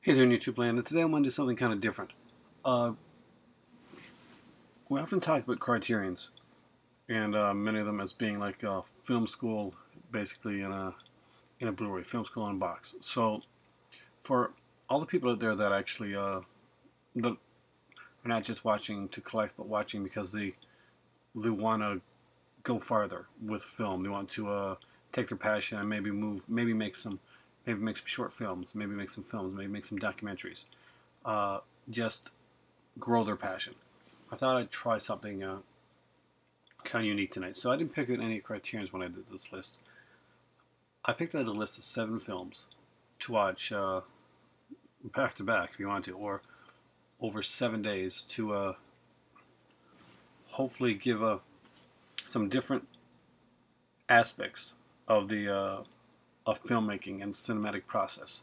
Hey there, YouTube land. And today I want to do something kind of different. Uh, we often talk about criterions, and many of them as being like film school, basically in a Blu-ray film school in a box. So for all the people out there that actually that are not just watching to collect, but watching because they want to go farther with film. They want to take their passion and maybe make some short films, maybe make some films, maybe make some documentaries. Just grow their passion. I thought I'd try something kind of unique tonight. So I didn't pick out any criterions when I did this list. I picked out a list of 7 films to watch back to back if you want to, or over 7 days to hopefully give some different aspects of the of filmmaking and cinematic process.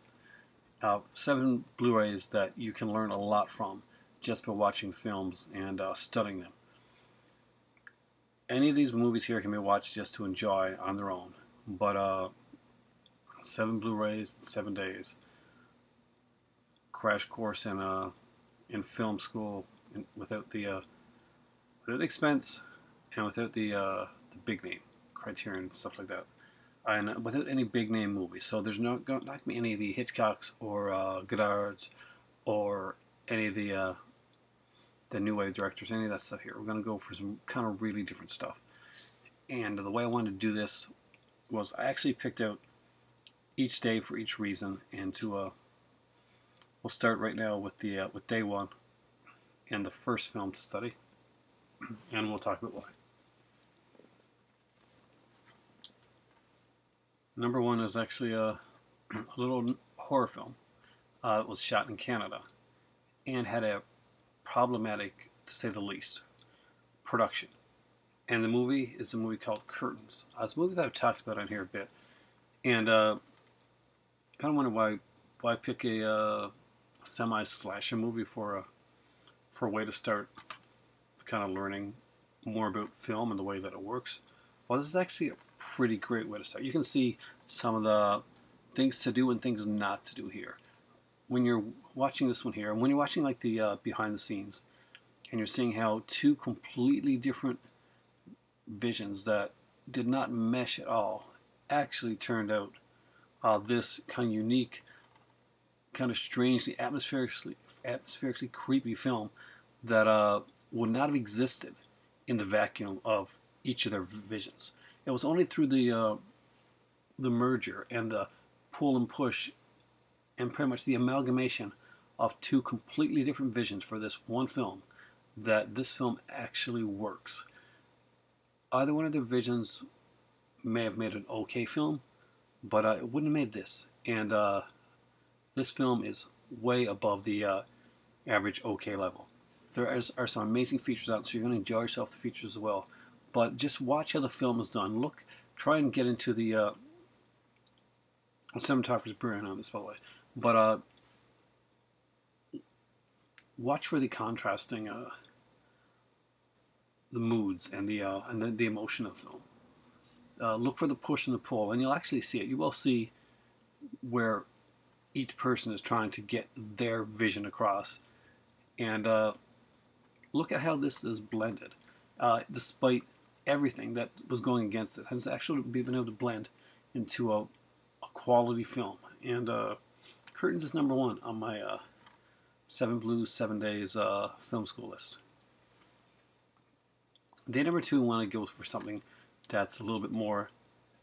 7 Blu-rays that you can learn a lot from just by watching films and studying them. Any of these movies here can be watched just to enjoy on their own, but 7 Blu-rays in 7 days, crash course in film school without the expense and without the big name Criterion and stuff like that, and without any big name movies. So there's not going to be any of the Hitchcocks or Godards or any of the new wave directors, any of that stuff here. We're going to go for some kind of really different stuff. And the way I wanted to do this was I actually picked out each day for each reason, and we'll start right now with the with day one and the first film to study, and we'll talk about why. Number one is actually a little horror film. It was shot in Canada and had a problematic, to say the least, production. And the movie is a movie called Curtains. It's a movie that I've talked about on here a bit, and kind of wonder why pick a semi slasher movie for a way to start kind of learning more about film and the way that it works. Well, this is actually a pretty great way to start. You can see some of the things to do and things not to do here when you're watching this one here, and when you're watching like the behind the scenes, and you're seeing how 2 completely different visions that did not mesh at all actually turned out this kind of unique, kind of strangely atmospherically creepy film that would not have existed in the vacuum of each of their visions. It was only through the merger and the pull and push and pretty much the amalgamation of 2 completely different visions for this one film that this film actually works. Either one of their visions may have made an okay film, but it wouldn't have made this. And this film is way above the average okay level. Are some amazing features out, so you're going to enjoy yourself the features as well. But just watch how the film is done. Try and get into the cinematographer's brilliant on this, by the way. But watch for the contrasting the moods and the emotion of the film. Look for the push and the pull, and you'll actually see it. You will see where each person is trying to get their vision across, and look at how this is blended. Despite everything that was going against it, has actually been able to blend into a quality film. And Curtains is number one on my 7 Blues 7 days film school list. Day number two, we want to go for something that's a little bit more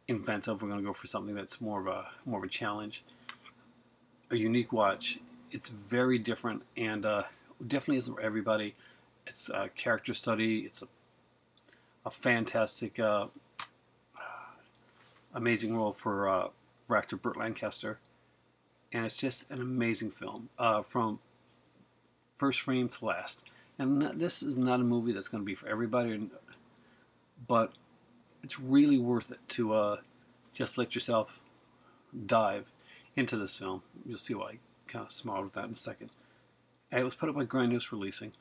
inventive. We're going to go for something that's more of a challenge, a unique watch. It's very different and definitely isn't for everybody. It's a character study. It's a fantastic, amazing role for actor Burt Lancaster, and it's just an amazing film from first frame to last. And this is not a movie that's going to be for everybody, but it's really worth it to just let yourself dive into this film. You'll see why I kind of smiled with that in a second. And it was put up by Grindhouse Releasing,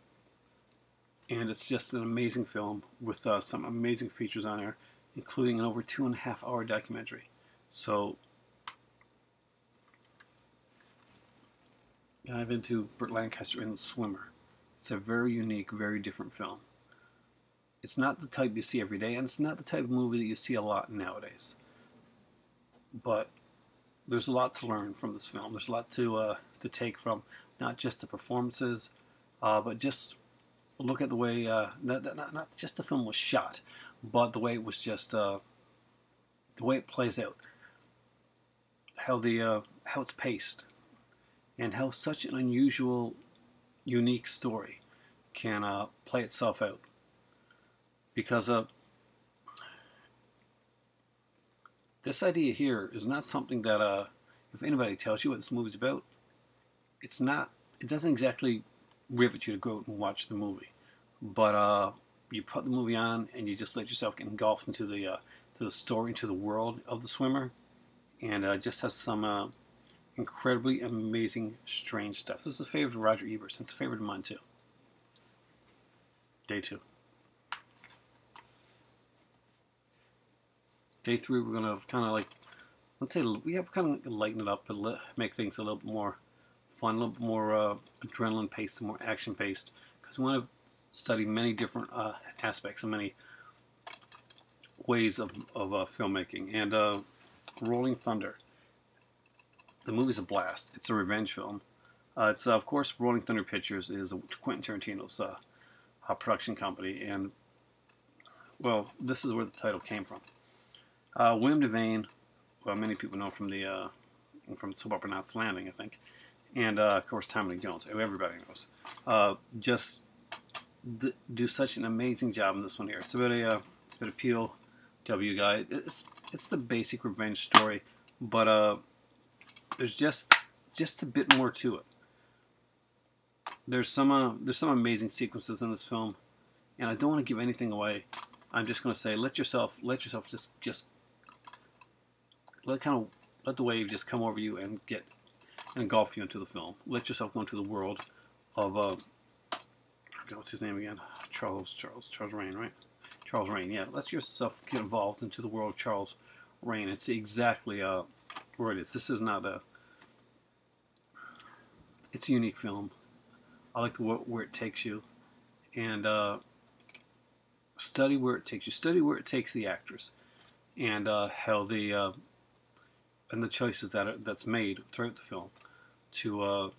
and it's just an amazing film with some amazing features on there, including an over 2.5 hour documentary. So dive into Burt Lancaster in The Swimmer. It's a very unique, very different film. It's not the type you see every day, and it's not the type of movie that you see a lot nowadays. But there's a lot to learn from this film. There's a lot to take from not just the performances, but just look at the way not just the film was shot, but the way it was just the way it plays out, how it's paced, and how such an unusual, unique story can play itself out. Because this idea here is not something that if anybody tells you what this movie's about, it's not. It doesn't exactly rivet you to go out and watch the movie, but you put the movie on and you just let yourself get engulfed into the story, into the world of The Swimmer, and just has some incredibly amazing, strange stuff. This is a favorite of Roger Ebert, and it's a favorite of mine too. Day 2. Day 3, we're going to kind of like, let's say, we have kind of lighten it up and make things a little bit more fun, a little bit more adrenaline paced, more action paced, because we want to study many different aspects and many ways of filmmaking. And Rolling Thunder, the movie's a blast. It's a revenge film. It's of course, Rolling Thunder Pictures is Quentin Tarantino's production company, and well, this is where the title came from. William Devane, well, many people know from the soap opera Knots Landing, I think, and of course Tommy Lee Jones, who everybody knows, just do such an amazing job in this one here. It's about a POW guy. It's the basic revenge story, but there's just a bit more to it. There's some amazing sequences in this film, and I don't want to give anything away. I'm just going to say, let yourself just let the wave just come over you and engulf you into the film. Let yourself go into the world of I forget what's his name again? Charles Raine, right? Charles Raine, yeah. Let yourself get involved into the world of Charles Raine and see exactly where it is. This is not it's a unique film. I like where it takes you, and study where it takes you. Study where it takes the actors, and how and the choices that's made throughout the film to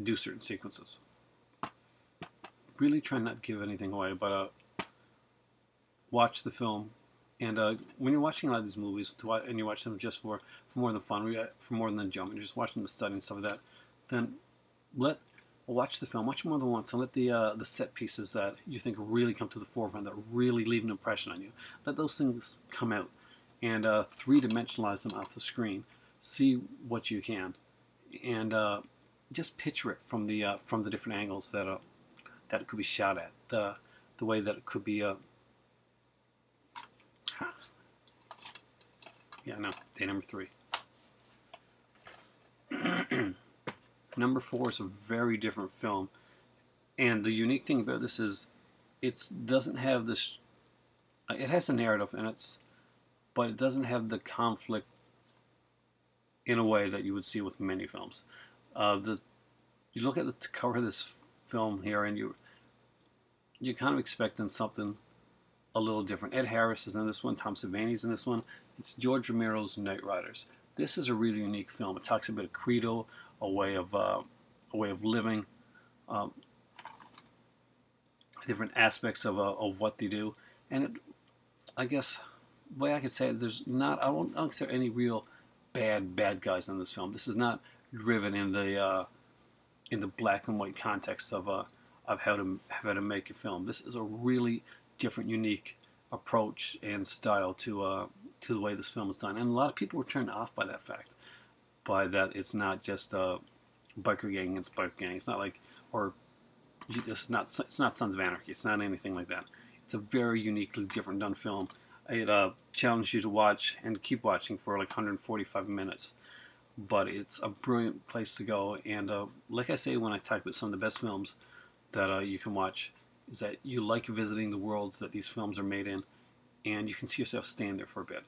do certain sequences. Really try not to give anything away, but watch the film. And when you're watching a lot of these movies, and you watch them just for more than fun, for more than enjoyment, you're just watching them to study and stuff like that, then watch the film, watch more than once, and let the set pieces that you think really come to the forefront, that really leave an impression on you, let those things come out, and three-dimensionalize them off the screen. See what you can, and just picture it from the different angles that it could be shot at, the way that it could be. Yeah, no. Day number 3. Number 4 is a very different film, and the unique thing about this is it doesn't have this. It has a narrative, but it doesn't have the conflict in a way that you would see with many films. You look at the cover of this film here, and you're kind of expecting something a little different. Ed Harris is in this one. Tom Savini's in this one. It's George Romero's Knightriders. This is a really unique film. It talks about a credo, a way of living, different aspects of what they do, and I guess the way I could say it, I don't consider any real bad guys in this film. This is not driven in the black and white context of how to make a film. This is a really different, unique approach and style to the way this film is done, and a lot of people were turned off by that fact, by that it's not just a biker gang against biker gang. It's not like, or it's not Sons of Anarchy. It's not anything like that. It's a very uniquely different done film. It challenged you to watch and keep watching for like 145 minutes, but it's a brilliant place to go. And like I say when I talk about some of the best films that you can watch, is that you like visiting the worlds that these films are made in, and you can see yourself staying there for a bit.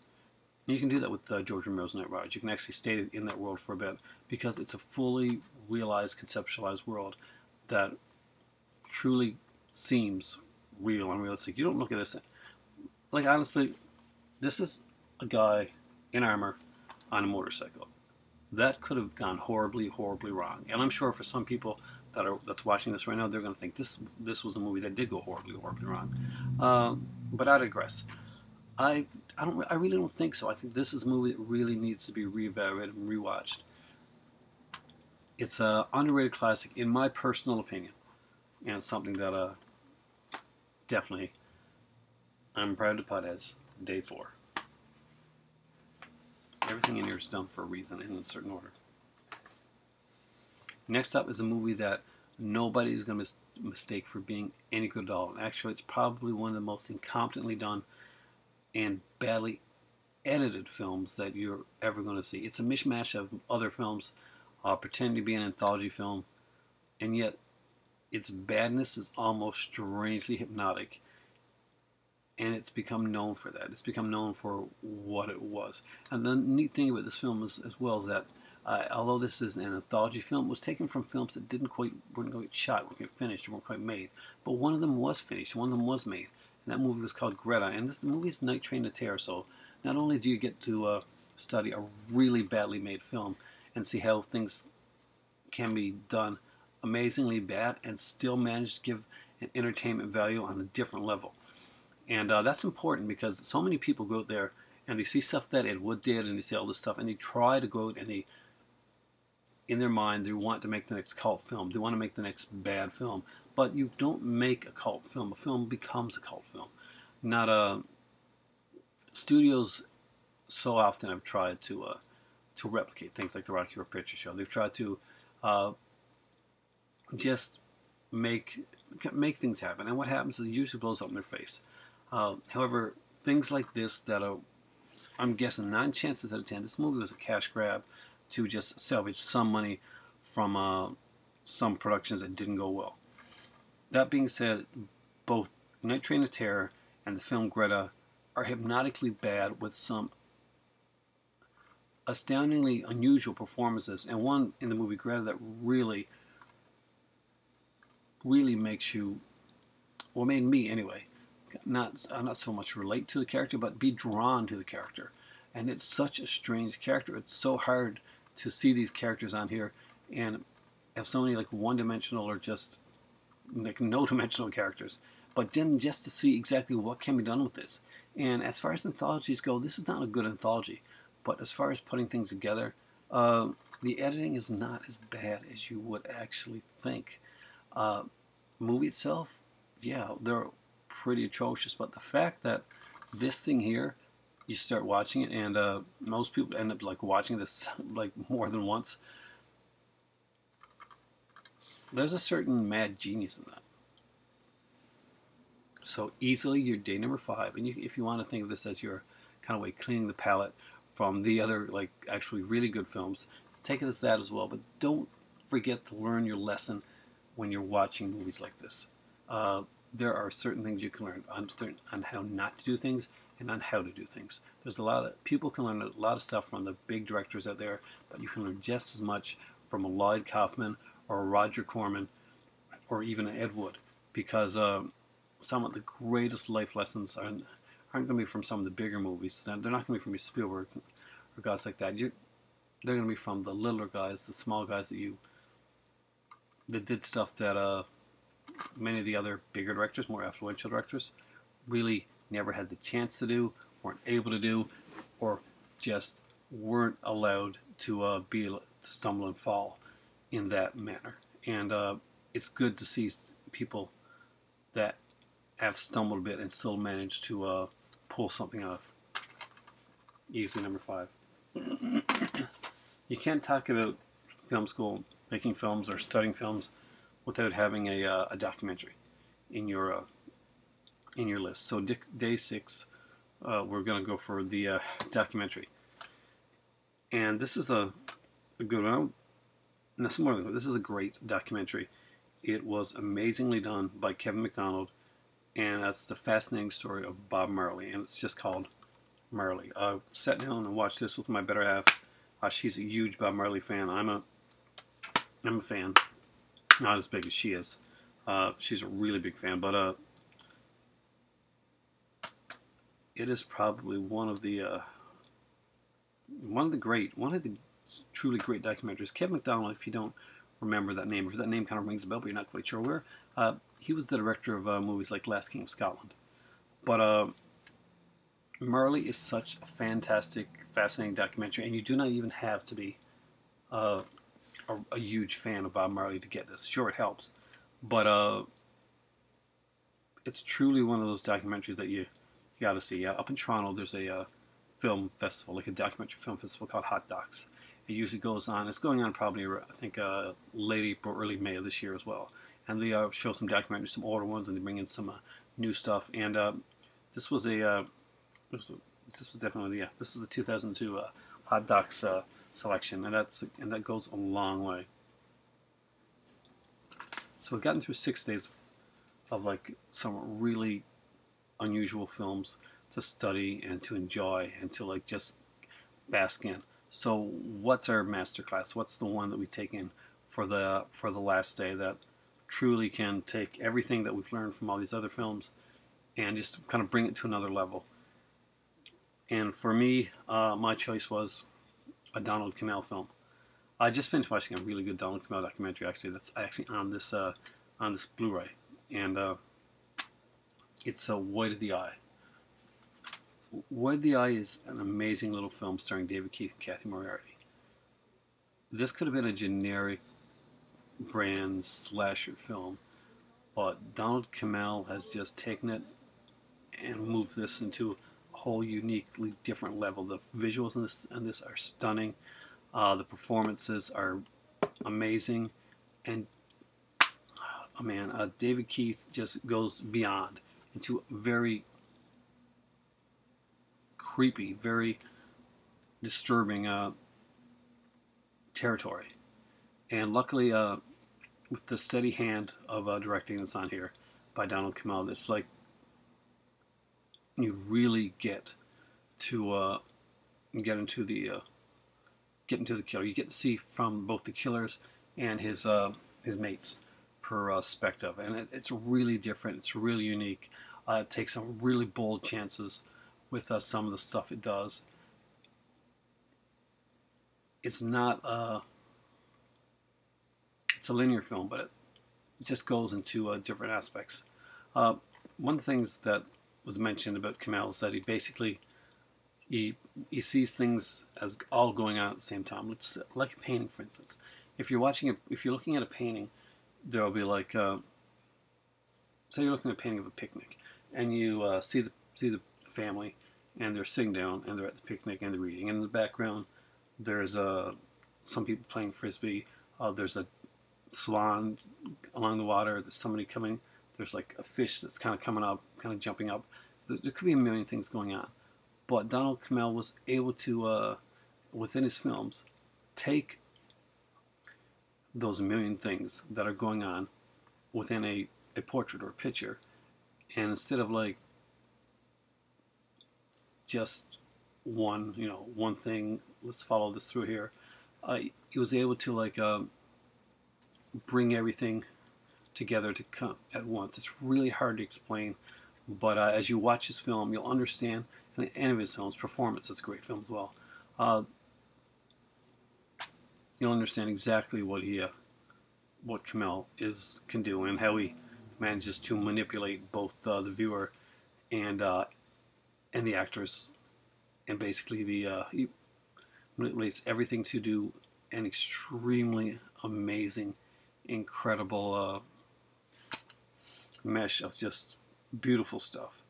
You can do that with George Romero's Night Riders. You can actually stay in that world for a bit because it's a fully realized, conceptualized world that truly seems real and realistic. You don't look at this like, honestly, this is a guy in armor on a motorcycle. That could have gone horribly, horribly wrong. And I'm sure for some people that's watching this right now, they're going to think this was a movie that did go horribly, horribly wrong. But I digress. I really don't think so. I think this is a movie that really needs to be reevaluated and rewatched. It's an underrated classic, in my personal opinion, and it's something that definitely I'm proud to put as day 4. Everything in here is done for a reason in a certain order. Next up is a movie that nobody is going to mistake for being any good at all. Actually, it's probably one of the most incompetently done and badly edited films that you're ever going to see. It's a mishmash of other films pretending to be an anthology film, and yet its badness is almost strangely hypnotic, and it's become known for that. It's become known for what it was. And the neat thing about this film is, as well, is that although this is an anthology film, it was taken from films that weren't quite shot, weren't quite finished, weren't quite made. But one of them was finished, one of them was made, and that movie was called Greta. And the movie is Night Train to Terror. So not only do you get to study a really badly made film and see how things can be done amazingly bad and still manage to give an entertainment value on a different level. And that's important because so many people go out there and they see stuff that Ed Wood did and they see all this stuff and they try to go out and they, in their mind, they want to make the next cult film. They want to make the next bad film. But you don't make a cult film. A film becomes a cult film. Not studios so often have tried to replicate things like the Rocky Horror Picture Show. They've tried to just make things happen, and what happens is it usually blows up in their face. However, things like this that I'm guessing 9 chances out of 10, this movie was a cash grab to just salvage some money from some productions that didn't go well. That being said, both Night Train to Terror and the film Greta are hypnotically bad with some astoundingly unusual performances, and one in the movie Greta that really makes you, or made me anyway, not so much relate to the character, but be drawn to the character. And it's such a strange character. It's so hard to see these characters on here and have so many like one-dimensional or just like no-dimensional characters. But then just to see exactly what can be done with this. And as far as anthologies go, this is not a good anthology. But as far as putting things together, the editing is not as bad as you would actually think. Movie itself, yeah, they're pretty atrocious. But the fact that this thing here, you start watching it, and most people end up like watching this like more than once. There's a certain mad genius in that. So easily, your day number 5, and if you want to think of this as your kind of way cleaning the palate from the other like actually really good films, take it as that as well. But don't forget to learn your lesson when you're watching movies like this. There are certain things you can learn on how not to do things and on how to do things. There's a lot of people can learn a lot of stuff from the big directors out there, but you can learn just as much from a Lloyd Kaufman or a Roger Corman or even an Ed Wood, because some of the greatest life lessons aren't going to be from some of the bigger movies. They're not going to be from your Spielbergs or guys like that. They're going to be from the littler guys, the small guys that did stuff that many of the other bigger directors, more influential directors, really never had the chance to do, weren't able to do, or just weren't allowed to stumble and fall in that manner. And it's good to see people that have stumbled a bit and still managed to pull something off. Easily number 5. You can't talk about film school, making films, or studying films without having a documentary in your list. So day 6, we're going to go for the documentary, and this is a good one. No, some more than good. This is a great documentary. It was amazingly done by Kevin MacDonald, and that's the fascinating story of Bob Marley, and it's just called Marley. I sat down and watched this with my better half. She's a huge Bob Marley fan. I'm a fan, not as big as she is. She's a really big fan, but it is probably one of the truly great documentaries. Kevin McDonald, if you don't remember that name, if that name kind of rings a bell, but you're not quite sure where, he was the director of movies like Last King of Scotland. But Marley is such a fantastic, fascinating documentary, and you do not even have to be a huge fan of Bob Marley to get this. Sure, it helps, but it's truly one of those documentaries that you got to see. Up in Toronto, there's a film festival, like a documentary film festival called Hot Docs. It usually goes on. It's going on probably, I think, late April, early May of this year as well. And they show some documentaries, some older ones, and they bring in some new stuff. And this was this was definitely this was a 2002 Hot Docs selection, and that goes a long way. So we've gotten through 6 days of like some really unusual films to study and to enjoy and to like just bask in. So what's our masterclass? What's the one that we take in for the last day that truly can take everything that we've learned from all these other films and just kind of bring it to another level? And for me, my choice was a Donald Cammell film. I just finished watching a really good Donald Cammell documentary. Actually, that's actually on this Blu-ray, and it's White of the Eye. White of the Eye is an amazing little film starring David Keith and Cathy Moriarty. This could have been a generic brand slasher film, but Donald Cammell has just taken it and moved this into a whole uniquely different level. The visuals in this are stunning. The performances are amazing, and oh man, David Keith just goes beyond into very creepy, very disturbing territory. And luckily, with the steady hand of directing that's on here by Donald Cammell, it's like you really get to get into the killer. You get to see from both the killer's and his mates' perspective, and it's really different. It's really unique. It takes some really bold chances with some of the stuff it does. It's not it's a linear film, but it just goes into different aspects. One of the things that was mentioned about Cammell is that he sees things as all going on at the same time. It's like a painting, for instance. If you're looking at a painting, there'll be like, say you're looking at a painting of a picnic, and you see the family, and they're sitting down, and they're at the picnic, and they're reading. And in the background, there's some people playing frisbee. There's a swan along the water. There's somebody coming. There's like a fish that's kind of coming up, kind of jumping up. There could be a million things going on. But Donald Cammell was able to, within his films, take those million things that are going on within a portrait or a picture, and instead of like just one thing, let's follow this through here, he was able to like bring everything together to come at once. It's really hard to explain, but as you watch his film, you'll understand. And any of his films, Performance is a great film as well. You'll understand exactly what Cammell can do, and how he manages to manipulate both the viewer and the actors, and basically he manipulates everything to do an extremely amazing, incredible mesh of just beautiful stuff.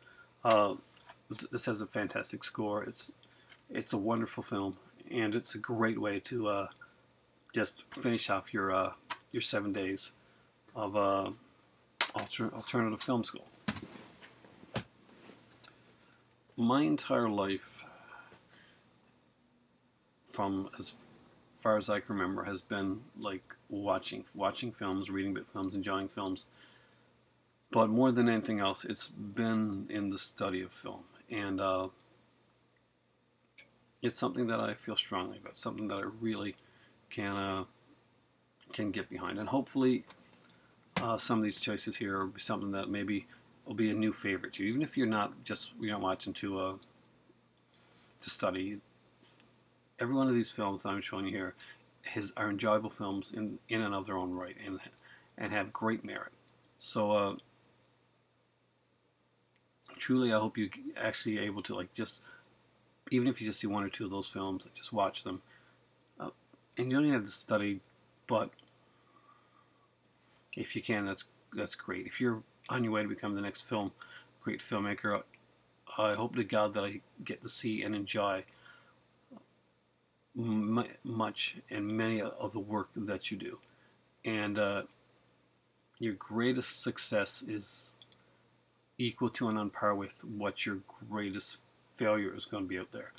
This has a fantastic score. It's a wonderful film, and it's a great way to just finish off your 7 days of alternative film school. My entire life, from as far as I can remember, has been like watching films, reading about films, enjoying films. But more than anything else, it's been in the study of film. And it's something that I feel strongly about, something that I really can get behind, and hopefully some of these choices here will be something that maybe will be a new favorite to you, even if you're not watching to study. Every one of these films that I'm showing you here are enjoyable films in and of their own right, and have great merit. So truly, I hope you actually able to, like, just, even if you just see one or two of those films, just watch them. And you don't even have to study, but if you can, that's great. If you're on your way to become the next great filmmaker, I hope to God that I get to see and enjoy much and many of the work that you do. And your greatest success is equal to and on par with what your greatest failure is going to be out there.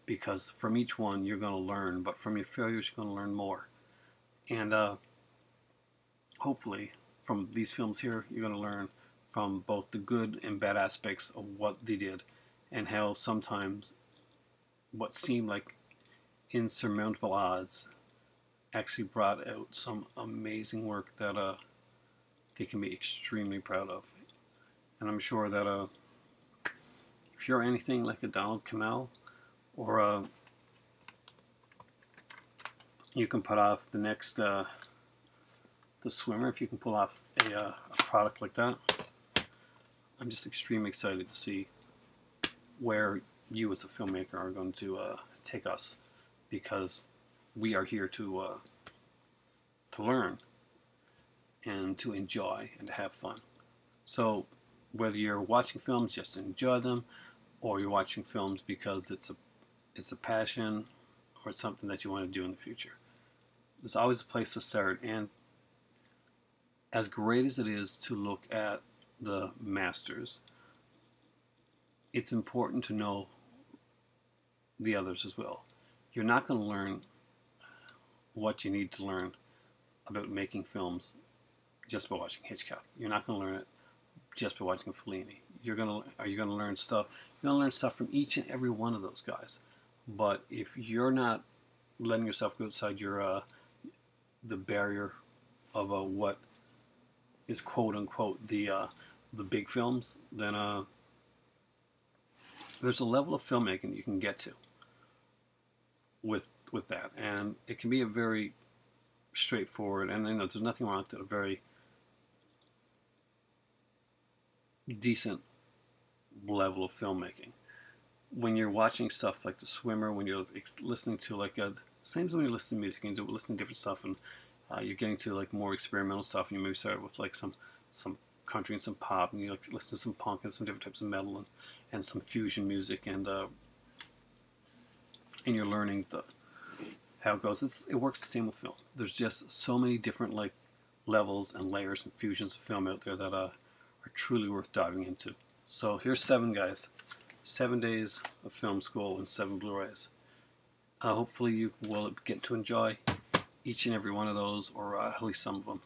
Because from each one you're going to learn, but from your failures you're going to learn more. And hopefully from these films here you're going to learn from both the good and bad aspects of what they did, and how sometimes what seemed like insurmountable odds actually brought out some amazing work that they can be extremely proud of. And I'm sure that if you're anything like a Donald Kamal, or you can put off the next The Swimmer, if you can pull off a product like that, I'm just extremely excited to see where you as a filmmaker are going to take us, because we are here to learn and to enjoy and to have fun. So whether you're watching films just to enjoy them, or you're watching films because it's a passion or something that you want to do in the future, there's always a place to start. And as great as it is to look at the masters, it's important to know the others as well. You're not going to learn what you need to learn about making films just by watching Hitchcock. You're not going to learn it just by watching Fellini. Are you going to learn stuff? You're going to learn stuff from each and every one of those guys. But if you're not letting yourself go outside your the barrier of what is quote unquote the big films, then there's a level of filmmaking you can get to with that, and it can be a very straightforward, and there's nothing wrong with it, a very decent level of filmmaking. When you're watching stuff like The Swimmer, when you're listening to same as when you're listening to music, and you're listening to different stuff, and you're getting to like more experimental stuff, and you maybe start with like some country and some pop, and you like listen to some punk and some different types of metal, and some fusion music, and you're learning how it goes. It works the same with film. There's just so many different like levels and layers and fusions of film out there that are truly worth diving into. So here's 7 guys, 7 days of film school and 7 Blu-rays. Hopefully you will get to enjoy each and every one of those, or at least some of them.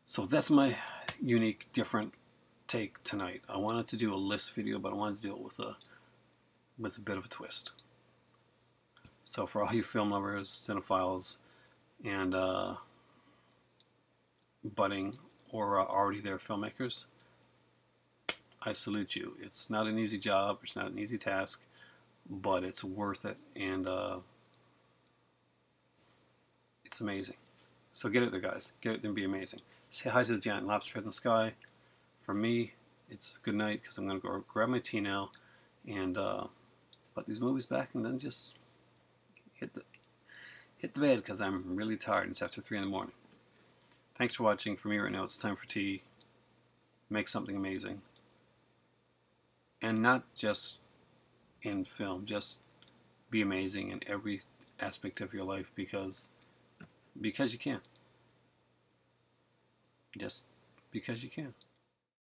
So that's my unique, different take tonight. I wanted to do a list video, but I wanted to do it with a bit of a twist. So for all you film lovers, cinephiles, and budding or already there filmmakers, I salute you. It's not an easy job. It's not an easy task, but it's worth it, and it's amazing. So get it there, guys. Get it there and be amazing. Say hi to the giant lobster in the sky. For me, it's good night, because I'm going to go grab my tea now and put these movies back, and then just hit the bed, because I'm really tired. It's after 3 in the morning. Thanks for watching. For me right now, it's time for tea. Make something amazing. And not just in film. Just be amazing in every aspect of your life, because you can. Just because you can.